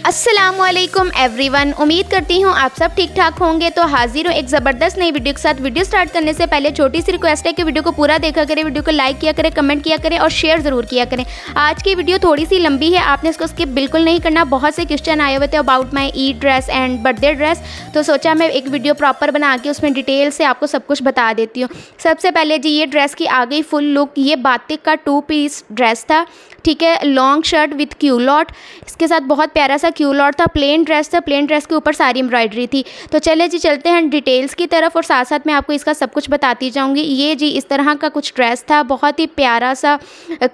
अस्सलामुअलैकुम एवरीवन, उम्मीद करती हूँ आप सब ठीक ठाक होंगे। तो हाजिर हूँ एक ज़बरदस्त नई वीडियो के साथ। वीडियो स्टार्ट करने से पहले छोटी सी रिक्वेस्ट है कि वीडियो को पूरा देखा करें, वीडियो को लाइक किया करें, कमेंट किया करें और शेयर ज़रूर किया करें। आज की वीडियो थोड़ी सी लंबी है, आपने इसको स्किप बिल्कुल नहीं करना। बहुत से क्वेश्चन आए हुए थे about my Eid dress and birthday dress, तो सोचा मैं एक वीडियो प्रॉपर बना के उसमें डिटेल से आपको सब कुछ बता देती हूँ। सबसे पहले जी ये ड्रेस की आ गई फुल लुक। ये बातिक का 2 पीस ड्रेस था, ठीक है, लॉन्ग शर्ट विथ क्यूलॉट, इसके साथ बहुत प्यारा सा क्यूलॉट था। प्लेन ड्रेस था, प्लेन ड्रेस के ऊपर सारी एम्ब्रॉयडरी थी। तो चले जी चलते हैं डिटेल्स की तरफ और साथ साथ मैं आपको इसका सब कुछ बताती जाऊंगी। ये जी इस तरह का कुछ ड्रेस था, बहुत ही प्यारा सा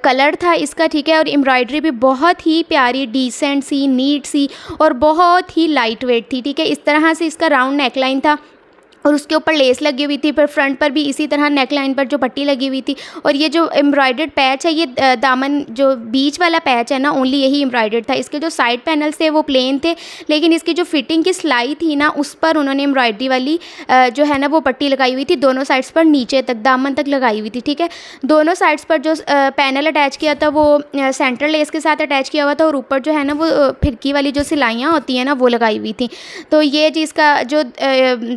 कलर था इसका, ठीक है, और एम्ब्रॉयडरी भी बहुत ही प्यारी, डिसेंट सी, नीट सी और बहुत ही लाइट वेट थी, ठीक है। इस तरह से इसका राउंड नेकलाइन था और उसके ऊपर लेस लगी हुई थी। फिर फ्रंट पर भी इसी तरह नेक लाइन पर जो पट्टी लगी हुई थी। और ये जो एम्ब्रॉयडर्ड पैच है, ये दामन जो बीच वाला पैच है ना, ओनली यही एम्ब्रॉयडर्ड था। इसके जो साइड पैनल्स थे वो प्लेन थे, लेकिन इसकी जो फिटिंग की सिलाई थी ना, उस पर उन्होंने एम्ब्रॉयडरी वाली जो है ना वो पट्टी लगाई हुई थी, दोनों साइड्स पर नीचे तक दामन तक लगाई हुई थी, ठीक है। दोनों साइड्स पर जो पैनल अटैच किया था वो सेंटर लेस के साथ अटैच किया हुआ था और ऊपर जो है ना वो फिरकी वाली जो सिलाइयाँ होती हैं ना वो लगाई हुई थी। तो ये जी इसका जो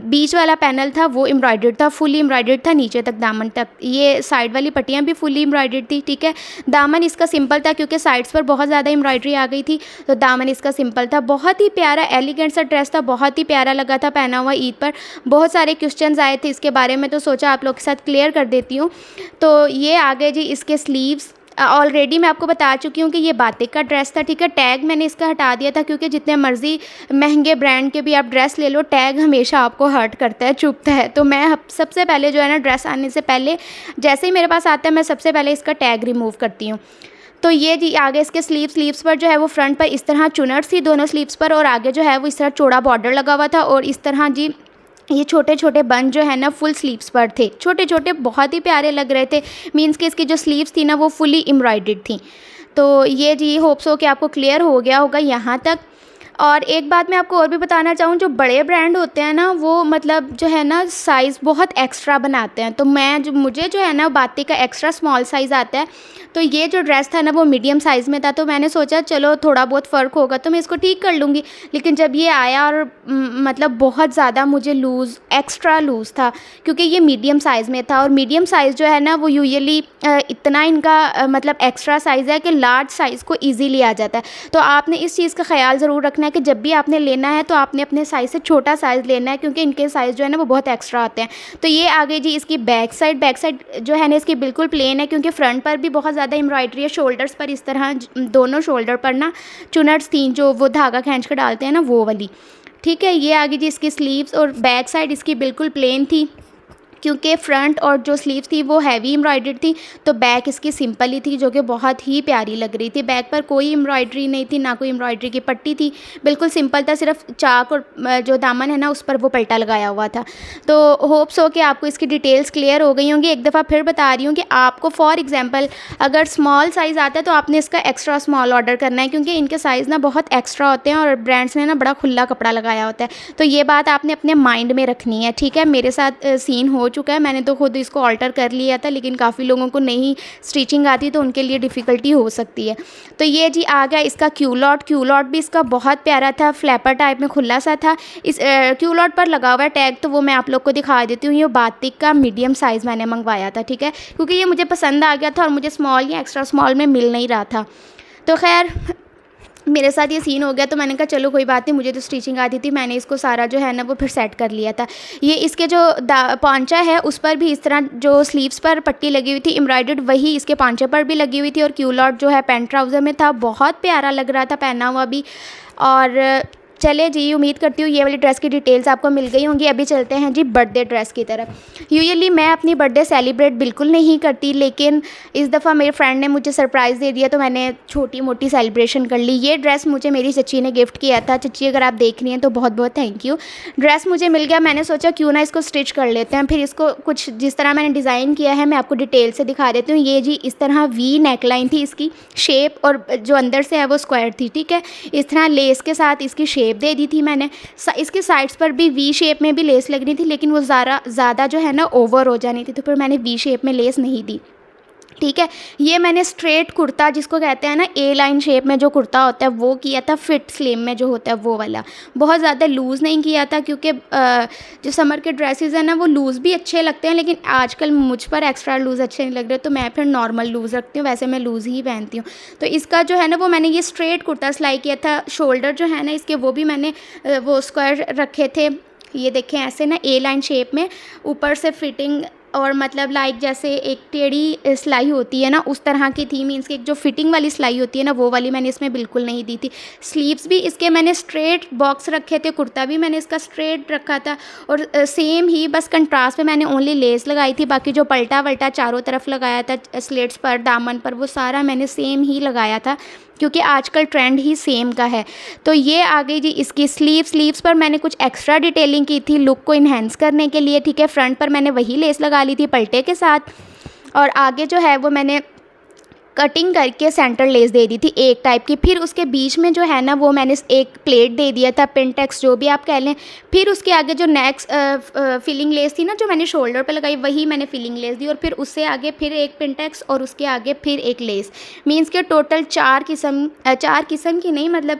बीच वाला पैनल था वो एम्ब्रॉयडर्ड था, फुली एम्ब्रॉयडर्ड था नीचे तक दामन तक। ये साइड वाली पट्टियाँ भी फुली एम्ब्रॉयडर्ड थी, ठीक है। दामन इसका सिंपल था क्योंकि साइड्स पर बहुत ज़्यादा एम्ब्रॉयडरी आ गई थी, तो दामन इसका सिंपल था। बहुत ही प्यारा एलिगेंट सा ड्रेस था, बहुत ही प्यारा लगा था पहना हुआ ईद पर। बहुत सारे क्वेश्चंस आए थे इसके बारे में, तो सोचा आप लोग के साथ क्लियर कर देती हूँ। तो ये आगे जी इसके स्लीव्स ऑलरेडी मैं आपको बता चुकी हूँ कि ये बातिक का ड्रेस था, ठीक है। टैग मैंने इसका हटा दिया था क्योंकि जितने मर्जी महंगे ब्रांड के भी आप ड्रेस ले लो, टैग हमेशा आपको हर्ट करता है, चुभता है। तो मैं सबसे पहले जो है ना ड्रेस आने से पहले जैसे ही मेरे पास आता है मैं सबसे पहले इसका टैग रिमूव करती हूँ। तो ये जी आगे इसके स्लीव्स पर जो है वो फ्रंट पर इस तरह चुनट्स थी दोनों स्लीव्स पर, और आगे जो है वो इस तरह चौड़ा बॉर्डर लगा हुआ था। और इस तरह जी ये छोटे छोटे बन जो है ना फुल स्लीव्स पर थे, छोटे छोटे, बहुत ही प्यारे लग रहे थे। मीन्स कि इसकी जो स्लीव्स थी ना वो फुली एम्ब्रॉयडर्ड थी। तो ये जी होप्स हो कि आपको क्लियर हो गया होगा यहाँ तक। और एक बात मैं आपको और भी बताना चाहूँ, जो बड़े ब्रांड होते हैं ना वो मतलब जो है ना साइज़ बहुत एक्स्ट्रा बनाते हैं। तो मुझे जो है ना बातिक का एक्स्ट्रा स्मॉल साइज़ आता है, तो ये जो ड्रेस था ना वो मीडियम साइज़ में था। तो मैंने सोचा चलो थोड़ा बहुत फ़र्क होगा तो मैं इसको ठीक कर लूँगी। लेकिन जब ये आया और मतलब बहुत ज़्यादा मुझे लूज़, एक्स्ट्रा लूज़ था, क्योंकि ये मीडियम साइज़ में था। और मीडियम साइज़ जो है ना वो यूजुअली इतना इनका मतलब एक्स्ट्रा साइज़ है कि लार्ज साइज़ को ईजीली आ जाता है। तो आपने इस चीज़ का ख्याल ज़रूर रखना है कि जब भी आपने लेना है तो आपने अपने साइज़ से छोटा साइज़ लेना है, क्योंकि इनके साइज़ जो है ना वो बहुत एक्स्ट्रा आते हैं। तो ये आ गई जी इसकी बैक साइड जो है ना इसकी बिल्कुल प्लेन है, क्योंकि फ्रंट पर भी बहुत ज़्यादा एम्ब्रॉयडरी है। शोल्डर्स पर इस तरह दोनों शोल्डर पर ना चुनट्स थी, जो वो धागा खींच कर डालते हैं ना वो वाली, ठीक है। ये आ गई जी इसकी स्लीव्स और बैक साइड इसकी बिल्कुल प्लेन थी, क्योंकि फ्रंट और जो स्लीव्स थी वो हैवी एम्ब्रॉयडर्ड थी। तो बैक इसकी सिंपल ही थी, जो कि बहुत ही प्यारी लग रही थी। बैक पर कोई एम्ब्रॉयडरी नहीं थी, ना कोई एम्ब्रॉयडरी की पट्टी थी, बिल्कुल सिंपल था। सिर्फ चाक और जो दामन है ना उस पर वो पल्टा लगाया हुआ था। तो होप्स हो कि आपको इसकी डिटेल्स क्लियर हो गई होंगी। एक दफ़ा फिर बता रही हूँ कि आपको फॉर एग्जाम्पल अगर स्मॉल साइज़ आता है तो आपने इसका एक्स्ट्रा स्मॉल ऑर्डर करना है, क्योंकि इनके साइज़ ना बहुत एक्स्ट्रा होते हैं और ब्रांड्स ने ना बड़ा खुला कपड़ा लगाया होता है। तो ये बात आपने अपने माइंड में रखनी है, ठीक है। मेरे साथ सीन हो चुका है, मैंने तो खुद इसको ऑल्टर कर लिया था, लेकिन काफ़ी लोगों को नहीं स्टिचिंग आती तो उनके लिए डिफ़िकल्टी हो सकती है। तो ये जी आ गया इसका क्यूलॉट भी इसका बहुत प्यारा था, फ्लैपर टाइप में खुला सा था। इस क्यूलॉट पर लगा हुआ टैग तो वो मैं आप लोग को दिखा देती हूँ। ये बातिक का मीडियम साइज़ मैंने मंगवाया था, ठीक है, क्योंकि ये मुझे पसंद आ गया था और मुझे स्मॉल या एक्स्ट्रा स्मॉल में मिल नहीं रहा था। तो खैर मेरे साथ ये सीन हो गया, तो मैंने कहा चलो कोई बात नहीं, मुझे तो स्टिचिंग आती थी, मैंने इसको सारा जो है ना वो फिर सेट कर लिया था। ये इसके जो पांचा है उस पर भी इस तरह जो स्लीव्स पर पट्टी लगी हुई थी एम्ब्रॉयडर्ड, वही इसके पांचे पर भी लगी हुई थी। और क्यूलॉट जो है पैंट ट्राउज़र में था, बहुत प्यारा लग रहा था पहना हुआ भी। और चले जी, उम्मीद करती हूँ ये वाली ड्रेस की डिटेल्स आपको मिल गई होंगी। अभी चलते हैं जी बर्थडे ड्रेस की तरफ। यूजुअली मैं अपनी बर्थडे सेलिब्रेट बिल्कुल नहीं करती, लेकिन इस दफ़ा मेरे फ्रेंड ने मुझे सरप्राइज़ दे दिया तो मैंने छोटी मोटी सेलिब्रेशन कर ली। ये ड्रेस मुझे मेरी चची ने गिफ्ट किया था। चची अगर आप देख रही हैं तो बहुत बहुत थैंक यू। ड्रेस मुझे मिल गया, मैंने सोचा क्यों ना इसको स्टिच कर लेते हैं। फिर इसको कुछ जिस तरह मैंने डिज़ाइन किया है मैं आपको डिटेल से दिखा देती हूँ। ये जी इस तरह वी नेकलाइन थी इसकी शेप, और जो अंदर से है वो स्क्वायर थी, ठीक है। इस तरह लेस के साथ इसकी शेप दे दी थी मैंने। इसके साइड्स पर भी वी शेप में भी लेस लगनी थी, लेकिन वो ज़्यादा जो है ना ओवर हो जानी थी, तो फिर मैंने वी शेप में लेस नहीं दी, ठीक है। ये मैंने स्ट्रेट कुर्ता जिसको कहते हैं ना ए लाइन शेप में जो कुर्ता होता है वो किया था, फिट स्लिम में जो होता है वो वाला। बहुत ज़्यादा लूज़ नहीं किया था क्योंकि जो समर के ड्रेसेस हैं ना वो लूज़ भी अच्छे लगते हैं, लेकिन आजकल मुझ पर एक्स्ट्रा लूज़ अच्छे नहीं लग रहे, तो मैं फिर नॉर्मल लूज़ रखती हूँ। वैसे मैं लूज़ ही पहनती हूँ। तो इसका जो है ना वो मैंने ये स्ट्रेट कुर्ता सिलाई किया था। शोल्डर जो है ना इसके वो भी मैंने वो स्क्वायर रखे थे। ये देखें ऐसे ना ए लाइन शेप में, ऊपर से फिटिंग और मतलब लाइक जैसे एक टेढ़ी सिलाई होती है ना उस तरह की थी। मीन्स कि एक जो फिटिंग वाली सिलाई होती है ना वो वाली मैंने इसमें बिल्कुल नहीं दी थी। स्लीव्स भी इसके मैंने स्ट्रेट बॉक्स रखे थे, कुर्ता भी मैंने इसका स्ट्रेट रखा था और सेम ही बस कंट्रास्ट पे मैंने ओनली लेस लगाई थी। बाकी जो पलटा वल्टा चारों तरफ लगाया था स्लेट्स पर, दामन पर, वो सारा मैंने सेम ही लगाया था क्योंकि आजकल ट्रेंड ही सेम का है। तो ये आ गई जी इसकी स्लीव्स पर मैंने कुछ एक्स्ट्रा डिटेलिंग की थी लुक को इन्हेंस करने के लिए, ठीक है। फ्रंट पर मैंने वही लेस लगा ली थी पलटे के साथ, और आगे जो है वो मैंने कटिंग करके सेंटर लेस दे दी थी एक टाइप की। फिर उसके बीच में जो है ना वो मैंने एक प्लेट दे दिया था, पिनटेक्स जो भी आप कह लें। फिर उसके आगे जो नेक्स्ट फिलिंग लेस थी ना जो मैंने शोल्डर पे लगाई, वही मैंने फिलिंग लेस दी, और फिर उससे आगे फिर एक पिनटेक्स और उसके आगे फिर एक लेस। मीन्स के टोटल चार किस्म की नहीं, मतलब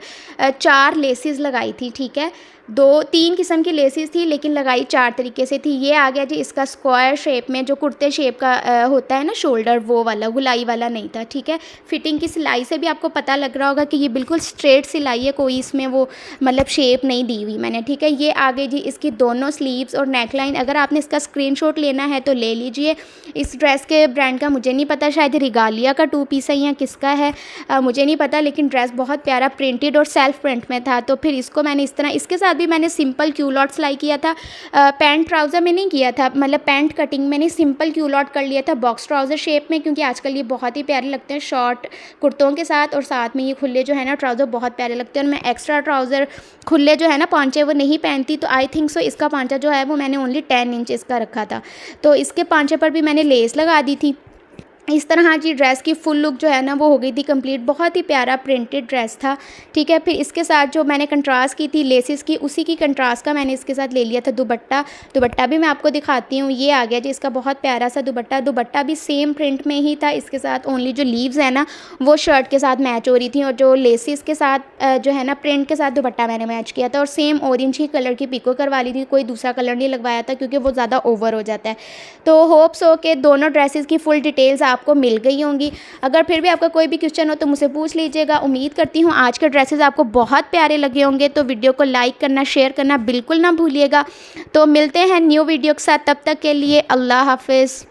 4 लेसेस लगाई थी, ठीक है। 2-3 किस्म की लेसेस थी लेकिन लगाई 4 तरीके से थी। ये आ गया जी इसका स्क्वायर शेप में जो कुर्ते शेप का होता है ना शोल्डर, वो वाला, गुलाई वाला नहीं था, ठीक है। फिटिंग की सिलाई से भी आपको पता लग रहा होगा कि ये बिल्कुल स्ट्रेट सिलाई है, कोई इसमें वो मतलब शेप नहीं दी हुई मैंने, ठीक है। ये आ गई जी इसकी दोनों स्लीव्स और नेक लाइन। अगर आपने इसका स्क्रीनशॉट लेना है तो ले लीजिए। इस ड्रेस के ब्रांड का मुझे नहीं पता, शायद रिगालिया का 2 पीस है या किसका है मुझे नहीं पता, लेकिन ड्रेस बहुत प्यारा प्रिंटेड और सेल्फ प्रिंट में था। तो फिर इसको मैंने इस तरह, इसके साथ भी मैंने सिंपल क्यूलॉट सिलाई किया था। पैंट ट्राउज़र में नहीं किया था, मतलब पैंट कटिंग में नहीं, सिंपल क्यूलॉट कर लिया था बॉक्स ट्राउज़र शेप में, क्योंकि आजकल ये बहुत ही प्यारे लगते हैं शॉर्ट कुर्तों के साथ, और साथ में ये खुले जो है ना ट्राउज़र बहुत प्यारे लगते हैं। और मैं एक्स्ट्रा ट्राउज़र खुले जो है ना पांचे वो नहीं पहनती, तो आई थिंक सो इसका पांचा जो है वो मैंने ओनली 10 इंचेस का रखा था। तो इसके पांचे पर भी मैंने लेस लगा दी थी। इस तरह जी ड्रेस की फुल लुक जो है ना वो हो गई थी कंप्लीट। बहुत ही प्यारा प्रिंटेड ड्रेस था, ठीक है। फिर इसके साथ जो मैंने कंट्रास्ट की थी लेसिस की, उसी की कंट्रास्ट का मैंने इसके साथ ले लिया था दुपट्टा भी मैं आपको दिखाती हूँ। ये आ गया जी इसका बहुत प्यारा सा दुपट्टा भी सेम प्रिंट में ही था। इसके साथ ओनली जो लीव्स है ना वो शर्ट के साथ मैच हो रही थी, और जो लेसिस के साथ जो है ना प्रिंट के साथ दुपट्टा मैंने मैच किया था, और सेम ऑरेंज ही कलर की पिको करवा ली थी, कोई दूसरा कलर नहीं लगवाया था क्योंकि वो ज़्यादा ओवर हो जाता है। तो होप्स हो के दोनों ड्रेसेस की फुल डिटेल्स आपको मिल गई होंगी। अगर फिर भी आपका कोई भी क्वेश्चन हो तो मुझसे पूछ लीजिएगा। उम्मीद करती हूँ आज के ड्रेसेस आपको बहुत प्यारे लगे होंगे, तो वीडियो को लाइक करना, शेयर करना बिल्कुल ना भूलिएगा। तो मिलते हैं न्यू वीडियो के साथ, तब तक के लिए अल्लाह हाफिज़।